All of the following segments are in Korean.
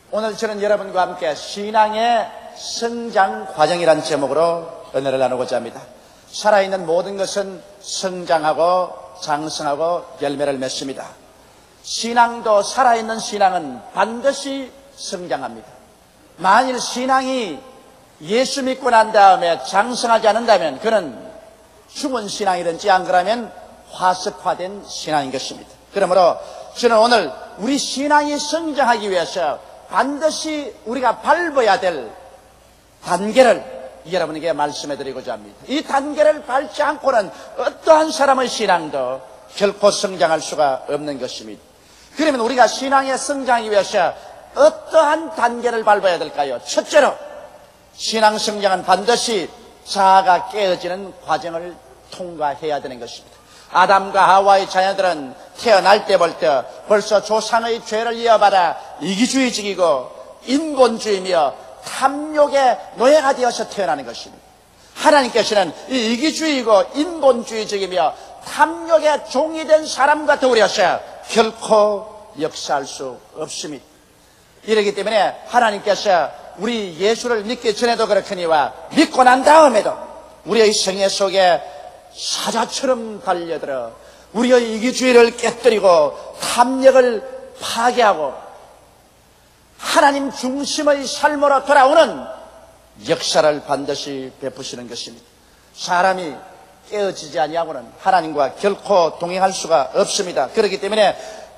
오늘 저는 여러분과 함께 신앙의 성장 과정이라는 제목으로 은혜를 나누고자 합니다. 살아있는 모든 것은 성장하고 장성하고 열매를 맺습니다. 신앙도 살아있는 신앙은 반드시 성장합니다. 만일 신앙이 예수 믿고 난 다음에 장성하지 않는다면 그는 죽은 신앙이든지 안 그러면 화석화된 신앙인 것입니다. 그러므로 저는 오늘 우리 신앙이 성장하기 위해서 반드시 우리가 밟아야 될 단계를 여러분에게 말씀해 드리고자 합니다. 이 단계를 밟지 않고는 어떠한 사람의 신앙도 결코 성장할 수가 없는 것입니다. 그러면 우리가 신앙의 성장하기 위해서 어떠한 단계를 밟아야 될까요? 첫째로 신앙 성장은 반드시 자아가 깨어지는 과정을 통과해야 되는 것입니다. 아담과 하와의 자녀들은 태어날 때부터 벌써 조상의 죄를 이어받아 이기주의적이고 인본주의며 탐욕의 노예가 되어서 태어나는 것입니다. 하나님께서는 이 이기주의고 인본주의적이며 탐욕의 종이 된 사람과 더불어서 결코 역사할 수 없습니다. 이러기 때문에 하나님께서 우리 예수를 믿기 전에도 그렇거니와 믿고 난 다음에도 우리의 생애 속에 사자처럼 달려들어 우리의 이기주의를 깨뜨리고 탐욕을 파괴하고 하나님 중심의 삶으로 돌아오는 역사를 반드시 베푸시는 것입니다. 사람이 깨어지지 아니하고는 하나님과 결코 동행할 수가 없습니다. 그렇기 때문에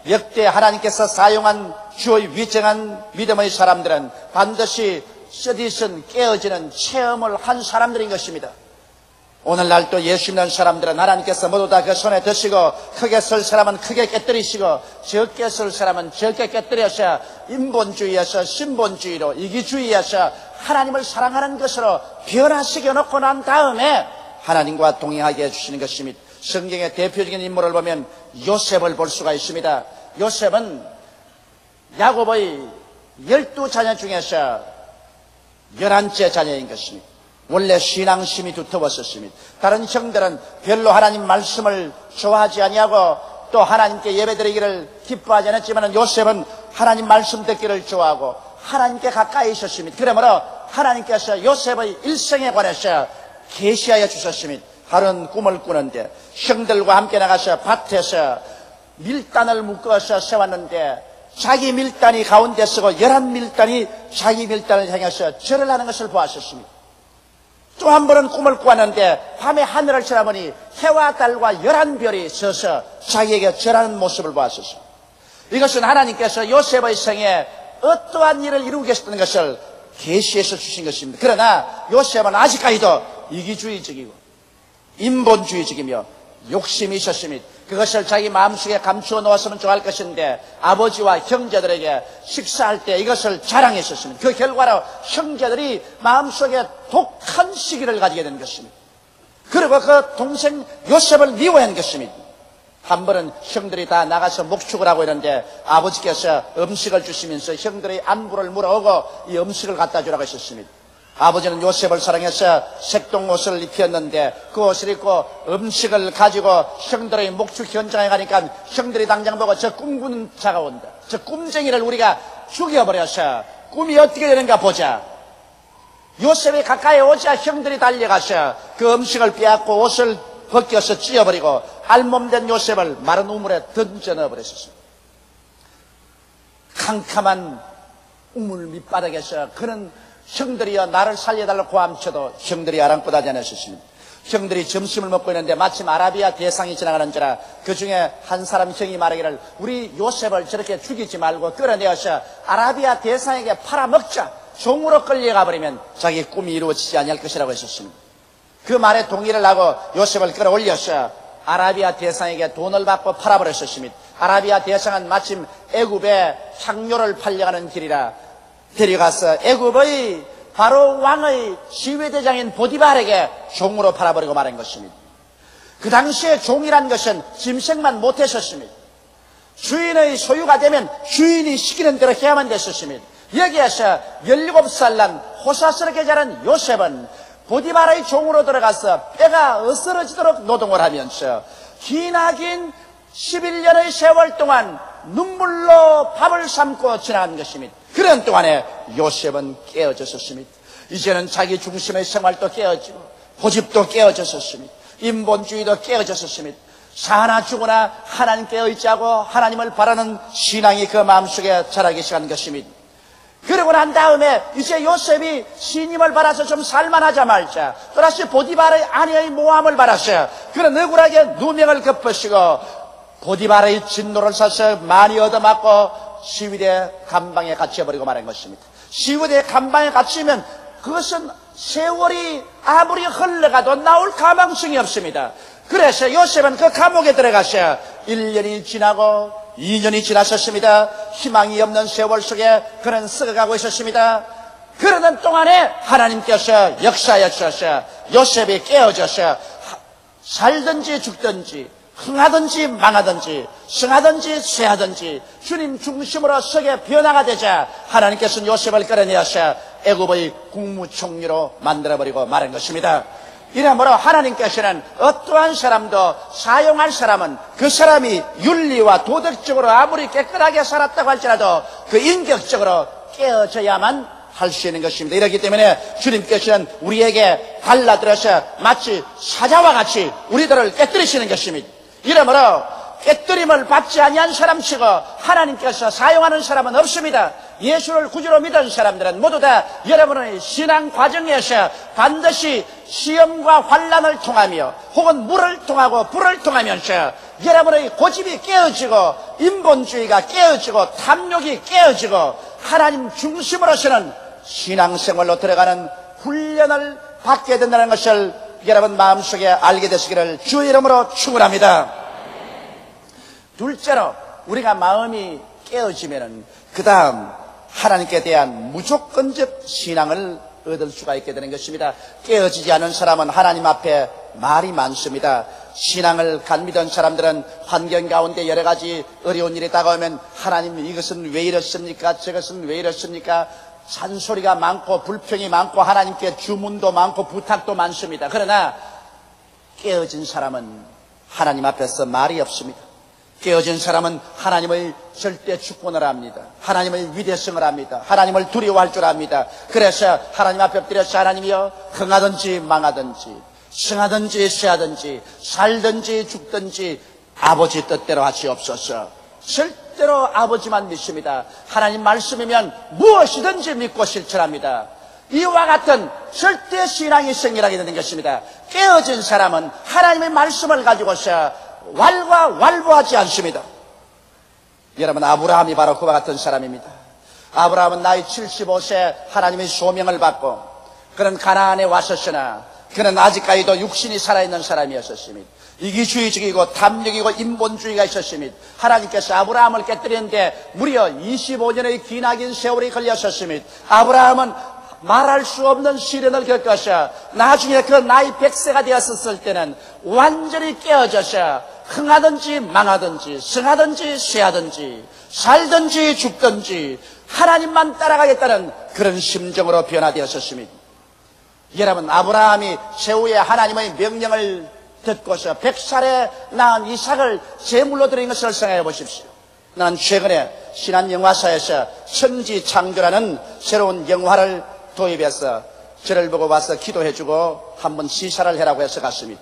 역대 하나님께서 사용한 주의 위정한 믿음의 사람들은 반드시 쓰디쓴 깨어지는 체험을 한 사람들인 것입니다. 오늘날 또 예수 믿는 사람들은 하나님께서 모두 다 그 손에 드시고 크게 쓸 사람은 크게 깨뜨리시고 적게 쓸 사람은 적게 깨뜨려서 인본주의에서 신본주의로 이기주의에서 하나님을 사랑하는 것으로 변화시켜 놓고 난 다음에 하나님과 동행하게 해주시는 것입니다. 성경의 대표적인 인물을 보면 요셉을 볼 수가 있습니다. 요셉은 야곱의 12자녀 중에서 11째 자녀인 것입니다. 원래 신앙심이 두터웠었습니다. 다른 형들은 별로 하나님 말씀을 좋아하지 아니하고 또 하나님께 예배드리기를 기뻐하지 않았지만 요셉은 하나님 말씀 듣기를 좋아하고 하나님께 가까이 있었습니다. 그러므로 하나님께서 요셉의 일생에 관해서 계시하여 주셨습니다. 하루는 꿈을 꾸는데 형들과 함께 나가서 밭에서 밀단을 묶어서 세웠는데 자기 밀단이 가운데 서고 11밀단이 자기 밀단을 향해서 절을 하는 것을 보았었습니다. 또 한 번은 꿈을 꾸었는데 밤에 하늘을 쳐다보니 해와 달과 11별이 서서 자기에게 절하는 모습을 보았었습니다. 이것은 하나님께서 요셉의 생에 어떠한 일을 이루고 계셨던 것을 계시해서 주신 것입니다. 그러나 요셉은 아직까지도 이기주의적이고 인본주의적이며 욕심이 있었습니다. 그것을 자기 마음속에 감추어 놓았으면 좋아할 것인데 아버지와 형제들에게 식사할 때 이것을 자랑했었습니다. 그 결과로 형제들이 마음속에 독한 시기를 가지게 된 것입니다. 그리고 그 동생 요셉을 미워한 것입니다. 한 번은 형들이 다 나가서 목축을 하고 있는데 아버지께서 음식을 주시면서 형들의 안부를 물어오고 이 음식을 갖다 주라고 했었습니다. 아버지는 요셉을 사랑해서 색동옷을 입혔는데 그 옷을 입고 음식을 가지고 형들의 목축 현장에 가니까 형들이 당장 보고 저 꿈꾸는 자가 온다. 저 꿈쟁이를 우리가 죽여버려서 꿈이 어떻게 되는가 보자. 요셉이 가까이 오자 형들이 달려가서 그 음식을 빼앗고 옷을 벗겨서 찢어버리고 알몸된 요셉을 마른 우물에 던져 넣어버렸습니다. 캄캄한 우물 밑바닥에서 그는 형들이여 나를 살려달라고 고함쳐도 형들이 아랑곳하지 않았습니다. 형들이 점심을 먹고 있는데 마침 아라비아 대상이 지나가는지라 그 중에 한 사람 형이 말하기를 우리 요셉을 저렇게 죽이지 말고 끌어내어서 아라비아 대상에게 팔아먹자. 종으로 끌려가 버리면 자기 꿈이 이루어지지 아니할 것이라고 했었습니다. 그 말에 동의를 하고 요셉을 끌어올려서 아라비아 대상에게 돈을 받고 팔아버렸었습니다. 아라비아 대상은 마침 애굽에 향료를 팔려가는 길이라 데려가서 애굽의 바로 왕의 지휘대장인 보디발에게 종으로 팔아버리고 말한 것입니다. 그 당시에 종이란 것은 짐승만 못했었습니다. 주인의 소유가 되면 주인이 시키는 대로 해야만 됐었습니다. 여기에서 17살 난 호사스럽게 자란 요셉은 보디발의 종으로 들어가서 뼈가 으스러지도록 노동을 하면서 기나긴 11년의 세월 동안 눈물로 밥을 삶고 지나간 것입니다. 그런 동안에 요셉은 깨어졌었습니다. 이제는 자기 중심의 생활도 깨어지고 고집도 깨어졌었습니다. 인본주의도 깨어졌었습니다. 사나 죽으나 하나님께 의지하고 하나님을 바라는 신앙이 그 마음속에 자라기 시작한 것입니다. 그러고 난 다음에 이제 요셉이 신임을 받아서 좀 살만하자 말자 또다시 보디발의 아내의 모함을 받았어요. 그는 억울하게 누명을 덮으시고 보디발의 진노를 사서 많이 얻어맞고 시위대 감방에 갇혀버리고 말한 것입니다. 시위대 감방에 갇히면 그것은 세월이 아무리 흘러가도 나올 가망성이 없습니다. 그래서 요셉은 그 감옥에 들어갔어요. 1년이 지나고 2년이 지났었습니다. 희망이 없는 세월 속에 그는 썩어가고 있었습니다. 그러는 동안에 하나님께서 역사하셔서 요셉이 깨어져서 살든지 죽든지 흥하든지 망하든지 승하든지 쇠하든지 주님 중심으로 서게 변화가 되자 하나님께서는 요셉을 끌어내어서 애굽의 국무총리로 만들어버리고 말한 것입니다. 이러므로 하나님께서는 어떠한 사람도 사용할 사람은 그 사람이 윤리와 도덕적으로 아무리 깨끗하게 살았다고 할지라도 그 인격적으로 깨어져야만 할 수 있는 것입니다. 이렇기 때문에 주님께서는 우리에게 달라들어서 마치 사자와 같이 우리들을 깨뜨리시는 것입니다. 이러므로 깨뜨림을 받지 아니한 사람치고 하나님께서 사용하는 사람은 없습니다. 예수를 구주로 믿은 사람들은 모두 다 여러분의 신앙 과정에서 반드시 시험과 환난을 통하며 혹은 물을 통하고 불을 통하면서 여러분의 고집이 깨어지고 인본주의가 깨어지고 탐욕이 깨어지고 하나님 중심으로서는 신앙생활로 들어가는 훈련을 받게 된다는 것을 여러분 마음속에 알게 되시기를 주의 이름으로 축원합니다. 둘째로 우리가 마음이 깨어지면은 그 다음 하나님께 대한 무조건적 신앙을 얻을 수가 있게 되는 것입니다. 깨어지지 않은 사람은 하나님 앞에 말이 많습니다. 신앙을 간믿은 사람들은 환경 가운데 여러 가지 어려운 일이 다가오면 하나님 이것은 왜 이렇습니까? 저것은 왜 이렇습니까? 잔소리가 많고 불평이 많고 하나님께 주문도 많고 부탁도 많습니다. 그러나 깨어진 사람은 하나님 앞에서 말이 없습니다. 깨어진 사람은 하나님의 절대 주권을 합니다. 하나님의 위대성을 합니다. 하나님을 두려워할 줄 압니다. 그래서 하나님 앞에 엎드려서 하나님이여 흥하든지 망하든지 승하든지 쇠하든지 살든지 죽든지 아버지 뜻대로 하시옵소서. 절대로 아버지만 믿습니다. 하나님 말씀이면 무엇이든지 믿고 실천합니다. 이와 같은 절대 신앙이 생겨나게 되는 것입니다. 깨어진 사람은 하나님의 말씀을 가지고서 왈가왈부하지 않습니다. 여러분 아브라함이 바로 그와 같은 사람입니다. 아브라함은 나이 75세 하나님의 소명을 받고 그는 가나안에 왔었으나 그는 아직까지도 육신이 살아있는 사람이었습니다. 이기주의적이고 탐욕이고 인본주의가 있었습니다. 하나님께서 아브라함을 깨뜨리는데 무려 25년의 기나긴 세월이 걸렸었습니다. 아브라함은 말할 수 없는 시련을 겪어서 나중에 그 나이 100세가 되었을 때는 완전히 깨어져서 흥하든지 망하든지 승하든지 쇠하든지 살든지 죽든지 하나님만 따라가겠다는 그런 심정으로 변화되었습니다. 여러분 아브라함이 세후에 하나님의 명령을 듣고서 100살에 낳은 이삭을 제물로 드린 것을 생각해 보십시오. 난 최근에 신한영화사에서 천지창조라는 새로운 영화를 도입해서 저를 보고 와서 기도해주고 한번 시사를 해라고 해서 갔습니다.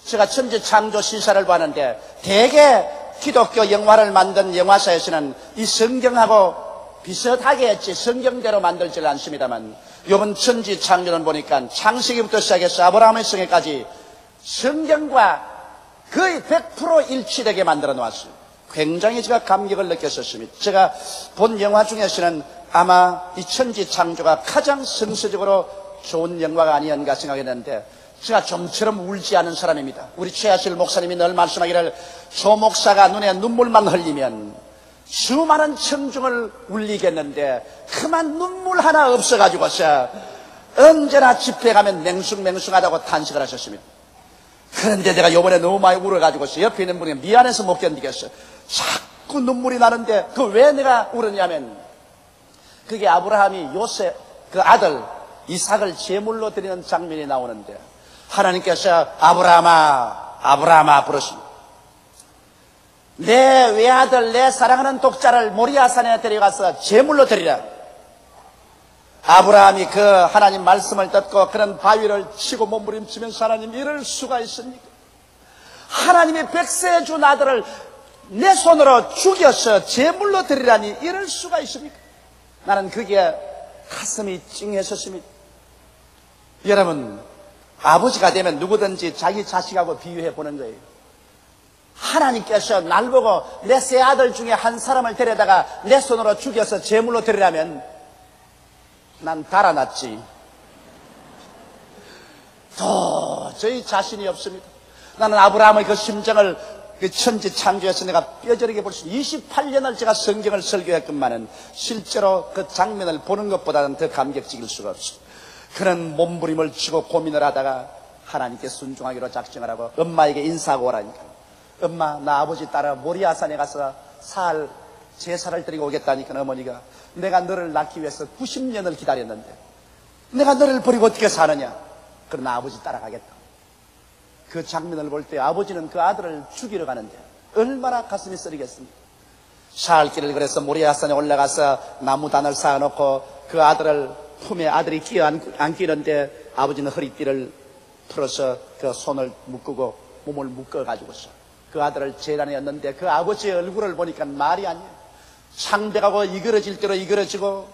제가 천지창조 시사를 봤는데 대개 기독교 영화를 만든 영화사에서는 이 성경하고 비슷하게 했지 성경대로 만들지를 않습니다만 이번 천지창조는 보니까 창세기부터 시작해서 아브라함의 성에까지 성경과 거의 100% 일치되게 만들어 놓았어요. 굉장히 제가 감격을 느꼈었습니다. 제가 본 영화 중에서는 아마 이 천지창조가 가장 성서적으로 좋은 영화가 아니었는가 생각했는데 제가 좀처럼 울지 않은 사람입니다. 우리 최하실 목사님이 늘 말씀하기를 조 목사가 눈에 눈물만 흘리면 수많은 청중을 울리겠는데 그만 눈물 하나 없어가지고서 언제나 집회 가면 맹숭맹숭하다고 탄식을 하셨습니다. 그런데 내가 요번에 너무 많이 울어가지고서 옆에 있는 분이 미안해서 못 견디겠어요. 자꾸 눈물이 나는데 그 왜 내가 울었냐면 그게 아브라함이 요셉 그 아들 이삭을 제물로 드리는 장면이 나오는데 하나님께서 아브라함아 부르십니다. 내 외아들 내 사랑하는 독자를 모리아산에 데려가서 제물로 드리라. 아브라함이 그 하나님 말씀을 듣고 그런 바위를 치고 몸부림치면서 하나님 이럴 수가 있습니까? 하나님이 백세에 준 아들을 내 손으로 죽여서 제물로 드리라니 이럴 수가 있습니까? 나는 그게 가슴이 찡했었습니다. 여러분, 아버지가 되면 누구든지 자기 자식하고 비유해 보는 거예요. 하나님께서 날 보고 내 세 아들 중에 한 사람을 데려다가 내 손으로 죽여서 제물로 드리라면 난 달아났지. 도저히 자신이 없습니다. 나는 아브라함의 그 심정을 그 천지 창조에서 내가 뼈저리게 볼 수 28년을 제가 성경을 설교했건만은 실제로 그 장면을 보는 것보다는 더 감격적일 수가 없어. 그런 몸부림을 치고 고민을 하다가 하나님께 순종하기로 작정을 하고 엄마에게 인사하고 오라니까. 엄마, 나 아버지 따라 모리아산에 가서 제사를 드리고 오겠다니까. 어머니가 내가 너를 낳기 위해서 90년을 기다렸는데 내가 너를 버리고 어떻게 사느냐. 그러나 아버지 따라가겠다. 그 장면을 볼 때 아버지는 그 아들을 죽이러 가는데 얼마나 가슴이 쓰리겠습니까? 사흘길을 그래서 모리아산에 올라가서 나무단을 쌓아놓고 그 아들을 품에 아들이 끼어안기는데 아버지는 허리띠를 풀어서 그 손을 묶고 몸을 묶어가지고서 그 아들을 재단에 였는데 그 아버지의 얼굴을 보니까 말이 아니에요. 창백하고 이그러질 대로 이그러지고,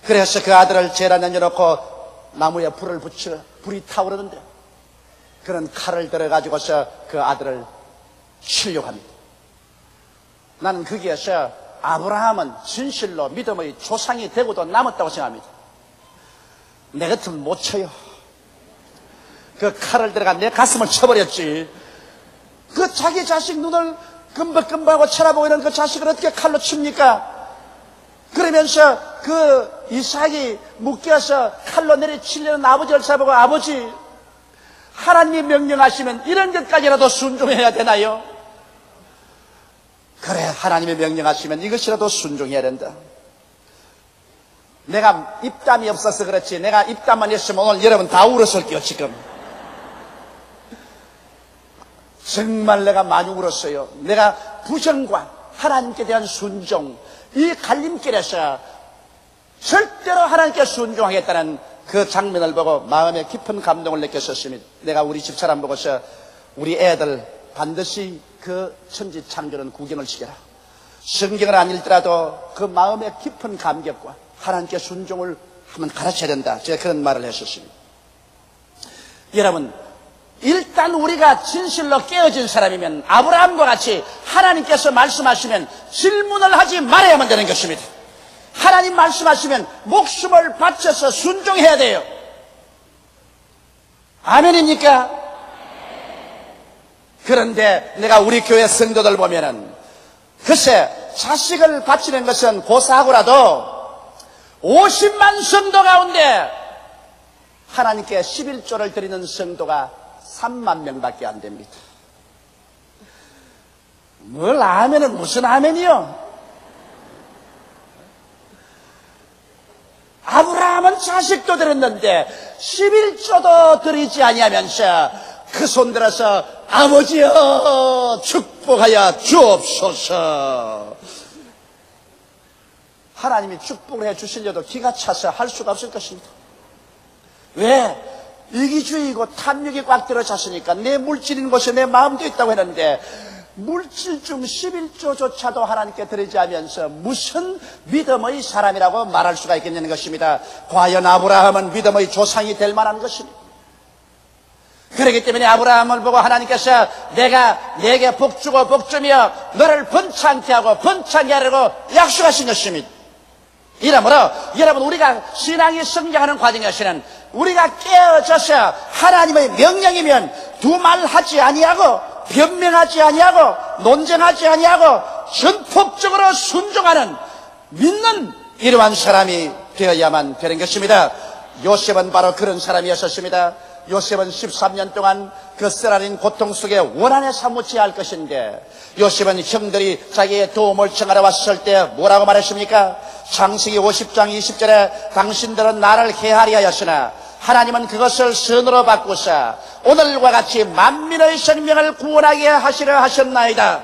그래서 그 아들을 재단에 여놓고 나무에 불을 붙여 불이 타오르는데 그런 칼을 들어가지고서 그 아들을 치려고 합니다. 나는 거기에서 아브라함은 진실로 믿음의 조상이 되고도 남았다고 생각합니다. 내 같으면 못 쳐요. 그 칼을 들어가 내 가슴을 쳐버렸지. 그 자기 자식 눈을 금박금박하고 쳐다보고 있는 그 자식을 어떻게 칼로 칩니까? 그러면서 그 이삭이 묶여서 칼로 내리치려는 아버지를 잡아보고, 아버지, 하나님이 명령하시면 이런 것까지라도 순종해야 되나요? 그래, 하나님이 명령하시면 이것이라도 순종해야 된다. 내가 입담이 없어서 그렇지, 내가 입담만 했으면 오늘 여러분 다 울었을게요. 지금 정말 내가 많이 울었어요. 내가 부정과 하나님께 대한 순종, 이 갈림길에서 절대로 하나님께 순종하겠다는 그 장면을 보고 마음에 깊은 감동을 느꼈었습니다. 내가 우리 집사람 보고서 우리 애들 반드시 그 천지 창조는 구경을 시켜라. 성경을 안 읽더라도 그 마음의 깊은 감격과 하나님께 순종을 한번 가르쳐야 된다. 제가 그런 말을 했었습니다. 여러분, 일단 우리가 진실로 깨어진 사람이면 아브라함과 같이 하나님께서 말씀하시면 질문을 하지 말아야만 되는 것입니다. 하나님 말씀하시면 목숨을 바쳐서 순종해야 돼요. 아멘입니까? 그런데 내가 우리 교회 성도들 보면은 글쎄 자식을 바치는 것은 고사하고라도 50만 성도 가운데 하나님께 11조를 드리는 성도가 3만 명밖에 안 됩니다. 뭘 아멘은 무슨 아멘이요? 아브라함은 자식도 드렸는데 11조도 드리지 아니하면서 그 손 들어서 아버지여 축복하여 주옵소서. 하나님이 축복을 해 주시려도 기가 차서 할 수가 없을 것입니다. 왜? 이기주의고 탐욕이 꽉 들어찼으니까 내 물질인 곳에 내 마음도 있다고 했는데 물질 중 11조조차도 하나님께 드리지 않으면서 무슨 믿음의 사람이라고 말할 수가 있겠냐는 것입니다. 과연 아브라함은 믿음의 조상이 될 만한 것입니다. 그렇기 때문에 아브라함을 보고 하나님께서 내가 내게 복주고 복주며 너를 번창케 하고 번창케 하려고 약속하신 것입니다. 이러므로 여러분, 우리가 신앙이 성장하는 과정에서는 우리가 깨어져서 하나님의 명령이면 두말하지 아니하고 변명하지 아니하고 논쟁하지 아니하고 전폭적으로 순종하는 믿는 이러한 사람이 되어야만 되는 것입니다. 요셉은 바로 그런 사람이었습니다. 요셉은 13년 동안 그 쓰라린 고통 속에 원한에 사무쳐야 할 것인데 요셉은 형들이 자기의 도움을 청하러 왔을 때 뭐라고 말했습니까? 창세기 50장 20절에 당신들은 나를 해하리 하였으나 하나님은 그것을 선으로 바꾸사 오늘과 같이 만민의 생명을 구원하게 하시려 하셨나이다.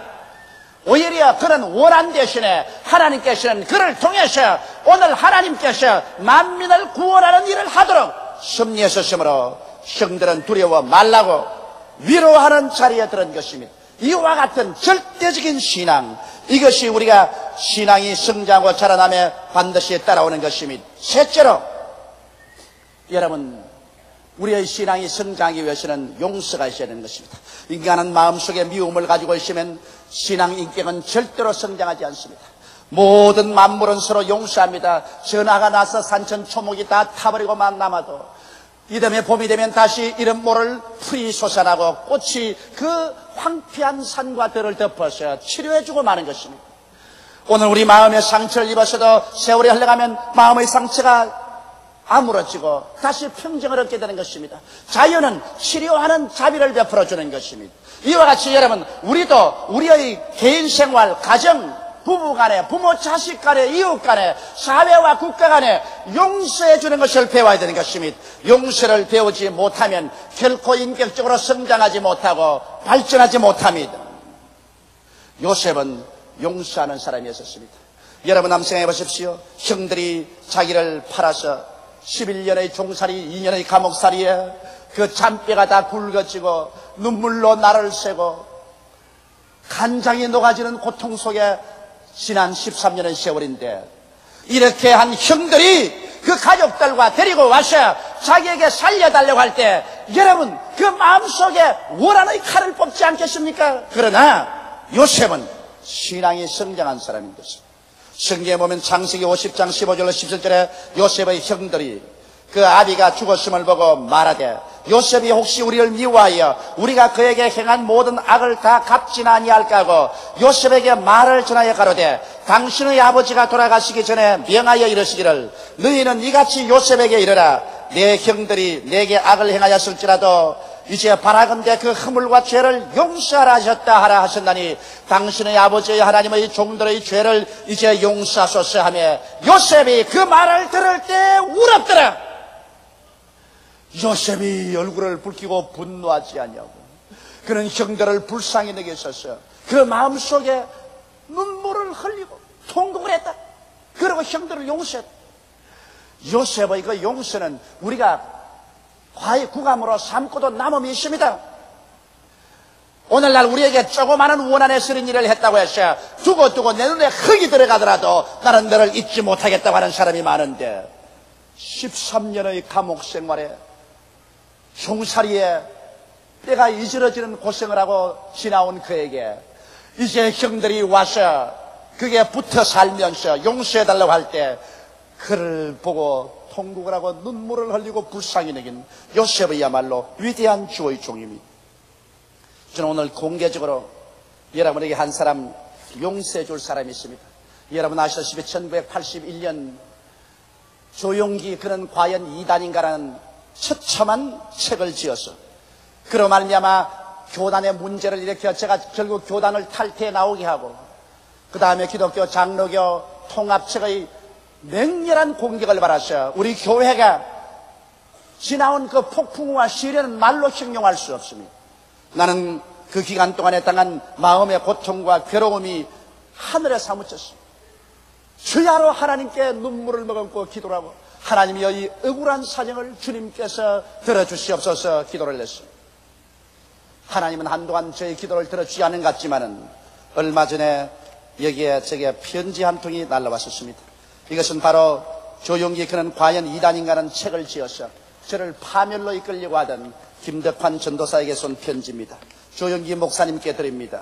오히려 그런 원한 대신에 하나님께서는 그를 통해서 오늘 하나님께서 만민을 구원하는 일을 하도록 섭리하셨으므로 형들은 두려워 말라고 위로하는 자리에 들은 것입니다. 이와 같은 절대적인 신앙, 이것이 우리가 신앙이 성장하고 자라남에 반드시 따라오는 것입니다. 셋째로, 여러분, 우리의 신앙이 성장하기 위해서는 용서가 있어야 되는 것입니다. 인간은 마음속에 미움을 가지고 있으면 신앙 인격은 절대로 성장하지 않습니다. 모든 만물은 서로 용서합니다. 전화가 나서 산천 초목이 다 타버리고만 남아도 이듬해 봄이 되면 다시 이름 모를 풀이 솟아나고 꽃이 그 황폐한 산과 들을 덮어서 치료해주고 마는 것입니다. 오늘 우리 마음에 상처를 입어서도 세월이 흘러가면 마음의 상처가 아물어지고 다시 평정을 얻게 되는 것입니다. 자연은 치료하는 자비를 베풀어주는 것입니다. 이와 같이 여러분, 우리도 우리의 개인 생활, 가정, 부부 간에, 부모 자식 간에, 이웃 간에, 사회와 국가 간에 용서해 주는 것을 배워야 되는 것입니다. 용서를 배우지 못하면 결코 인격적으로 성장하지 못하고 발전하지 못합니다. 요셉은 용서하는 사람이었습니다. 여러분 한번 생각해 보십시오. 형들이 자기를 팔아서 11년의 종살이, 2년의 감옥살이에 그 잔뼈가 다 굵어지고 눈물로 나를 새고 간장이 녹아지는 고통 속에 지난 13년의 세월인데, 이렇게 한 형들이 그 가족들과 데리고 와서 자기에게 살려달라고 할 때 여러분 그 마음속에 원한의 칼을 뽑지 않겠습니까? 그러나 요셉은 신앙이 성장한 사람인 것입니다. 성경에 보면 창세기 50장 15절로 17절에 요셉의 형들이 그 아비가 죽었음을 보고 말하되, 요셉이 혹시 우리를 미워하여 우리가 그에게 행한 모든 악을 다 갚지는 아니할까 하고 요셉에게 말을 전하여 가로되, 당신의 아버지가 돌아가시기 전에 명하여 이르시기를 너희는 이같이 요셉에게 이르라. 내 형들이 내게 악을 행하였을지라도 이제 바라건대 그 허물과 죄를 용서하라 하셨다 하라 하셨나니 당신의 아버지의 하나님의 종들의 죄를 이제 용서하소서 하며, 요셉이 그 말을 들을 때 울었더라. 요셉이 얼굴을 붉히고 분노하지 아니하고 그는 형들을 불쌍히 여겼었어요. 그 마음속에 눈물을 흘리고 통곡을 했다. 그리고 형들을 용서했다. 요셉의 그 용서는 우리가 과히 구감으로 삼고도 남음이 있습니다. 오늘날 우리에게 조그마한 원한에 쓰는 일을 했다고 해서 두고 내 눈에 흙이 들어가더라도 나는 너를 잊지 못하겠다고 하는 사람이 많은데, 13년의 감옥 생활에 종살이에 때가 이질어지는 고생을 하고 지나온 그에게 이제 형들이 와서 그게 붙어 살면서 용서해달라고 할 때 그를 보고 통곡을 하고 눈물을 흘리고 불쌍히 여긴 요셉이야말로 위대한 주의 종입니다. 저는 오늘 공개적으로 여러분에게 한 사람 용서해 줄 사람이 있습니다. 여러분 아시다시피 1981년 조용기 그는 과연 이단인가라는 처참한 책을 지어서 그로 말미암아 교단의 문제를 일으켜 제가 결국 교단을 탈퇴해 나오게 하고, 그 다음에 기독교 장로교 통합책의 맹렬한 공격을 받았어요. 우리 교회가 지나온 그 폭풍우와 시련은 말로形容할 수 없습니다. 나는 그 기간 동안에 당한 마음의 고통과 괴로움이 하늘에 사무쳤습니다. 주야로 하나님께 눈물을 머금고 기도를 하고, 하나님이 이 억울한 사정을 주님께서 들어주시옵소서 기도를 했습니다. 하나님은 한동안 저의 기도를 들어주지 않은 것 같지만은 얼마 전에 여기에 제게 편지 한 통이 날라왔었습니다. 이것은 바로 조용기 그는 과연 이단인가라는 책을 지어서 저를 파멸로 이끌려고 하던 김덕환 전도사에게 쏜 편지입니다. 조용기 목사님께 드립니다.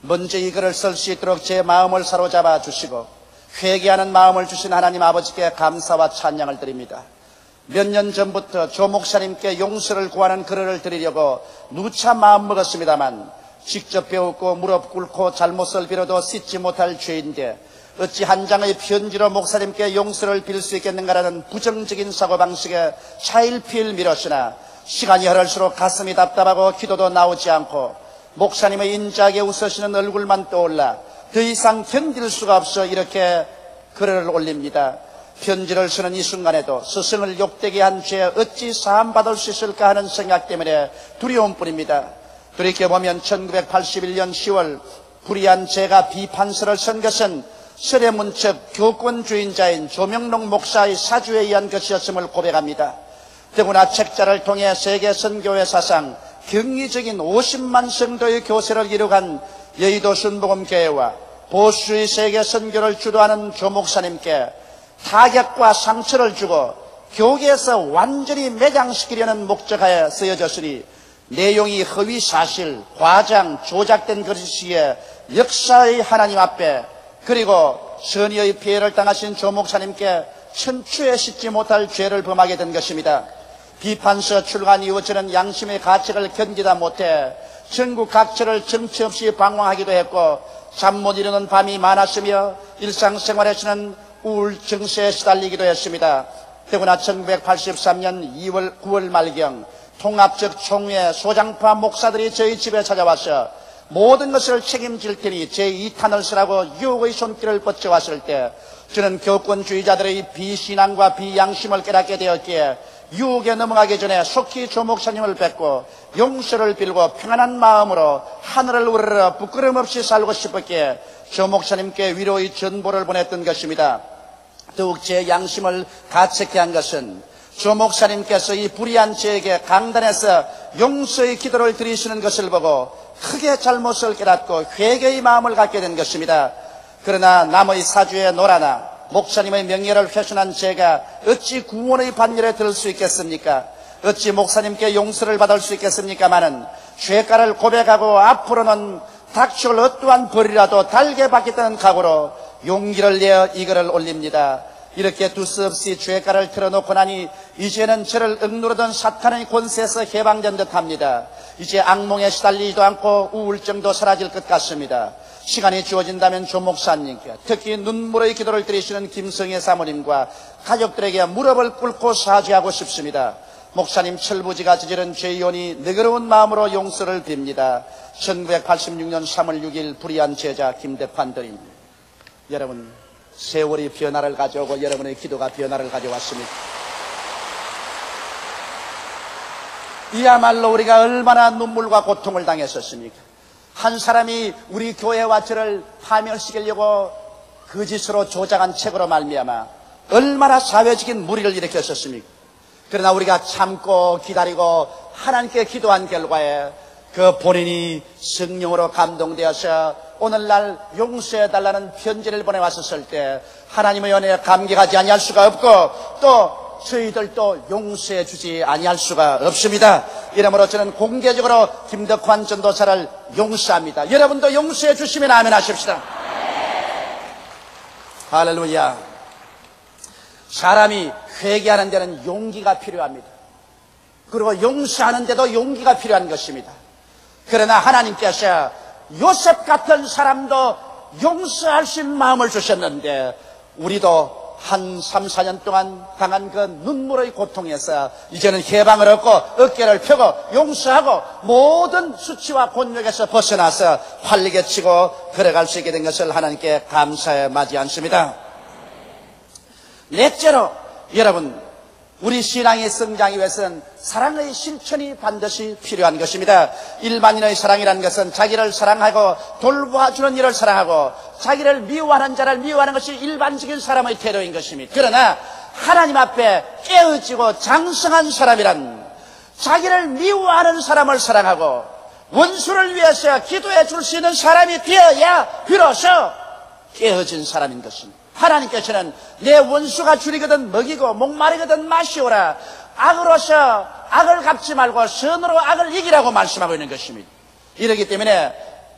먼저 이 글을 쓸 수 있도록 제 마음을 사로잡아 주시고 회개하는 마음을 주신 하나님 아버지께 감사와 찬양을 드립니다. 몇 년 전부터 조 목사님께 용서를 구하는 글을 드리려고 누차 마음먹었습니다만 직접 배웠고 무릎 꿇고 잘못을 빌어도 씻지 못할 죄인데 어찌 한 장의 편지로 목사님께 용서를 빌 수 있겠는가라는 부정적인 사고방식에 차일피일 미뤘으나 시간이 흐를수록 가슴이 답답하고 기도도 나오지 않고 목사님의 인자하게 웃으시는 얼굴만 떠올라 더 이상 견딜 수가 없어 이렇게 글을 올립니다. 편지를 쓰는 이 순간에도 스승을 욕되게 한 죄 어찌 사함받을 수 있을까 하는 생각 때문에 두려움뿐입니다. 돌이켜보면 1981년 10월 불의한 제가 비판서를 쓴 것은 설해문척 교권 주인자인 조명록 목사의 사주에 의한 것이었음을 고백합니다. 더구나 책자를 통해 세계 선교회 사상 경이적인 50만 성도의 교세를 이루간 여의도 순복음교회와 보수의 세계 선교를 주도하는 조 목사님께 타격과 상처를 주고 교계에서 완전히 매장시키려는 목적하에 쓰여졌으니 내용이 허위 사실, 과장, 조작된 것이기에 역사의 하나님 앞에 그리고 선의의 피해를 당하신 조 목사님께 천추에 씻지 못할 죄를 범하게 된 것입니다. 비판서 출간 이후 저는 양심의 가책을 견디다 못해 전국 각처를 정처 없이 방황하기도 했고 잠 못 이루는 밤이 많았으며 일상생활에서는 우울증세에 시달리기도 했습니다. 더구나 1983년 2월 9월 말경 통합적 총회 소장파 목사들이 저희 집에 찾아와서 모든 것을 책임질 테니 제2탄을 쓰라고 유혹의 손길을 뻗쳐왔을 때 저는 교권주의자들의 비신앙과 비양심을 깨닫게 되었기에 유혹에 넘어가기 전에 속히 조 목사님을 뵙고 용서를 빌고 평안한 마음으로 하늘을 우러러 부끄럼 없이 살고 싶었기에 조 목사님께 위로의 전보를 보냈던 것입니다. 더욱 제 양심을 가책케 한 것은 조 목사님께서 이 불의한 저에게 강단에서 용서의 기도를 드리시는 것을 보고 크게 잘못을 깨닫고 회개의 마음을 갖게 된 것입니다. 그러나 남의 사주에 놀아나 목사님의 명예를 훼손한 제가 어찌 구원의 반열에 들 수 있겠습니까? 어찌 목사님께 용서를 받을 수 있겠습니까마는 죄가를 고백하고 앞으로는 닥쳐올 어떠한 벌이라도 달게 받겠다는 각오로 용기를 내어 이 글을 올립니다. 이렇게 두서없이 죄가를 틀어놓고 나니 이제는 저를 억누르던 사탄의 권세에서 해방된 듯합니다. 이제 악몽에 시달리지도 않고 우울증도 사라질 것 같습니다. 시간이 주어진다면 조 목사님께 특히 눈물의 기도를 드리시는 김성애 사모님과 가족들에게 무릎을 꿇고 사죄하고 싶습니다. 목사님 철부지가 저지른 죄이오니 너그러운 마음으로 용서를 빕니다. 1986년 3월 6일 불의한 제자 김대판 드립니다. 여러분, 세월이 변화를 가져오고 여러분의 기도가 변화를 가져왔습니다. 이야말로 우리가 얼마나 눈물과 고통을 당했었습니까? 한 사람이 우리 교회와 저를 파멸시키려고 거짓으로 조작한 책으로 말미암아 얼마나 사회적인 무리를 일으켰었습니까? 그러나 우리가 참고 기다리고 하나님께 기도한 결과에 그 본인이 성령으로 감동되어서 오늘날 용서해달라는 편지를 보내왔었을 때 하나님의 은혜에 감격하지 아니할 수가 없고 또 저희들도 용서해 주지 아니할 수가 없습니다. 이러므로 저는 공개적으로 김덕환 전도사를 용서합니다. 여러분도 용서해 주시면 아멘 하십시다. 할렐루야. 사람이 회개하는 데는 용기가 필요합니다. 그리고 용서하는 데도 용기가 필요한 것입니다. 그러나 하나님께서 요셉 같은 사람도 용서할 수 있는 마음을 주셨는데 우리도 한 3, 4년 동안 당한 그 눈물의 고통에서 이제는 해방을 얻고 어깨를 펴고 용서하고 모든 수치와 곤욕에서 벗어나서 활리게 치고 걸어갈 수 있게 된 것을 하나님께 감사해 마지 않습니다. 넷째로 여러분, 우리 신앙의 성장이 위해서는 사랑의 실천이 반드시 필요한 것입니다. 일반인의 사랑이라는 것은 자기를 사랑하고 돌봐주는 이를 사랑하고 자기를 미워하는 자를 미워하는 것이 일반적인 사람의 태도인 것입니다. 그러나 하나님 앞에 깨어지고 장성한 사람이란 자기를 미워하는 사람을 사랑하고 원수를 위해서 기도해 줄 수 있는 사람이 되어야 비로소 깨어진 사람인 것입니다. 하나님께서는 내 원수가 줄이거든 먹이고 목마르거든 마시오라. 악으로서 악을 갚지 말고 선으로 악을 이기라고 말씀하고 있는 것입니다. 이렇기 때문에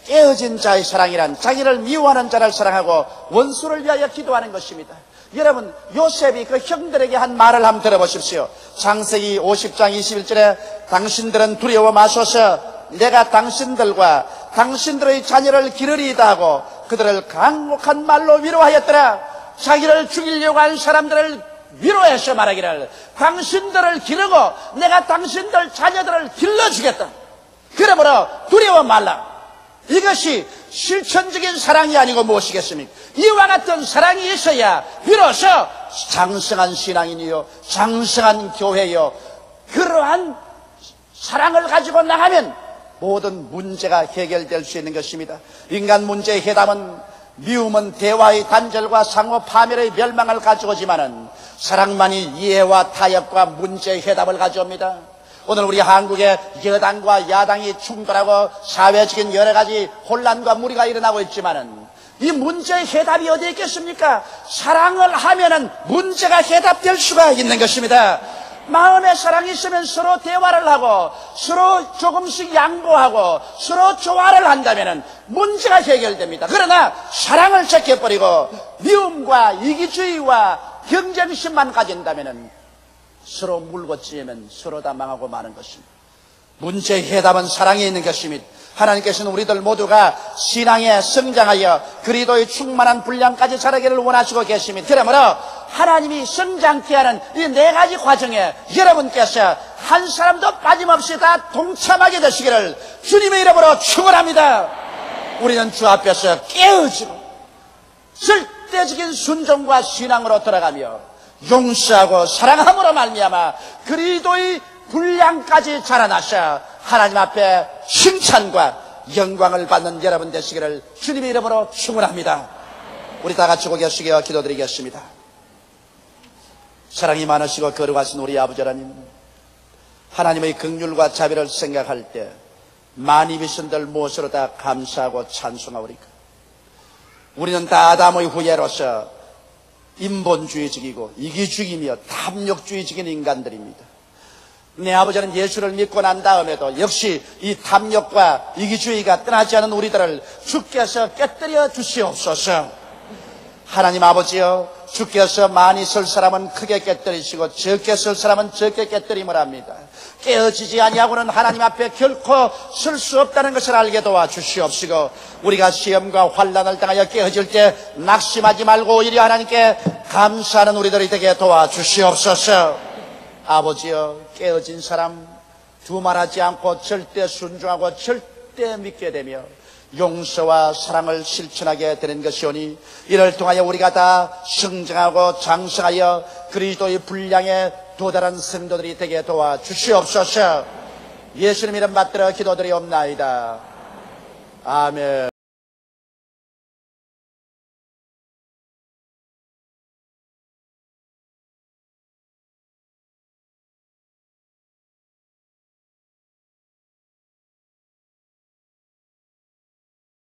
깨어진 자의 사랑이란 자기를 미워하는 자를 사랑하고 원수를 위하여 기도하는 것입니다. 여러분, 요셉이 그 형들에게 한 말을 한번 들어보십시오. 창세기 50장 21절에 당신들은 두려워 마소서 내가 당신들과 당신들의 자녀를 기르리이다 하고 그들을 강력한 말로 위로하였더라. 자기를 죽이려고 한 사람들을 위로해서 말하기를 당신들을 기르고 내가 당신들 자녀들을 길러주겠다. 그러므로 두려워 말라. 이것이 실천적인 사랑이 아니고 무엇이겠습니까? 이와 같은 사랑이 있어야 비로소 장성한 신앙인이요 장성한 교회요 그러한 사랑을 가지고 나가면 모든 문제가 해결될 수 있는 것입니다. 인간 문제의 해답은 미움은 대화의 단절과 상호 파멸의 멸망을 가져오지만은 사랑만이 이해와 타협과 문제의 해답을 가져옵니다. 오늘 우리 한국의 여당과 야당이 충돌하고 사회적인 여러 가지 혼란과 무리가 일어나고 있지만은 이 문제의 해답이 어디에 있겠습니까? 사랑을 하면은 문제가 해답될 수가 있는 것입니다. 마음에 사랑이 있으면 서로 대화를 하고 서로 조금씩 양보하고 서로 조화를 한다면 문제가 해결됩니다. 그러나 사랑을 제껴버리고 미움과 이기주의와 경쟁심만 가진다면 서로 물고 찌면 서로 다 망하고 마는 것입니다. 문제의 해답은 사랑에 있는 것입니다. 하나님께서는 우리들 모두가 신앙에 성장하여 그리스도의 충만한 분량까지 자라기를 원하시고 계십니다. 그러므로 하나님이 성장케 하는 이 네 가지 과정에 여러분께서 한 사람도 빠짐없이 다 동참하게 되시기를 주님의 이름으로 축원합니다. 우리는 주 앞에서 깨어지고 절대적인 순종과 신앙으로 돌아가며 용서하고 사랑함으로 말미암아 그리스도의 분량까지 자라나셔 하나님 앞에 칭찬과 영광을 받는 여러분 되시기를 주님의 이름으로 축원합니다. 우리 다 같이 고개 숙여 기도드리겠습니다. 사랑이 많으시고 거룩하신 우리 아버지 하나님, 하나님의 긍휼과 자비를 생각할 때 많이 비신들 무엇으로 다 감사하고 찬송하오리까? 우리는 다 아담의 후예로서 인본주의적이고 이기주의며 탐욕주의적인 인간들입니다. 내 아버지는 예수를 믿고 난 다음에도 역시 이 탐욕과 이기주의가 떠나지 않은 우리들을 주께서 깨뜨려 주시옵소서. 하나님 아버지여, 주께서 많이 쓸 사람은 크게 깨뜨리시고 적게 쓸 사람은 적게 깨뜨림을 합니다. 깨어지지 아니하고는 하나님 앞에 결코 쓸 수 없다는 것을 알게 도와주시옵시고 우리가 시험과 환난을 당하여 깨어질 때 낙심하지 말고 오히려 하나님께 감사하는 우리들이 되게 도와주시옵소서. 아버지여, 깨어진 사람 두말하지 않고 절대 순종하고 절대 믿게 되며 용서와 사랑을 실천하게 되는 것이오니 이를 통하여 우리가 다 성장하고 장성하여 그리스도의 분량에 도달한 성도들이 되게 도와주시옵소서. 예수님 이름 받들어 기도드리옵나이다. 아멘.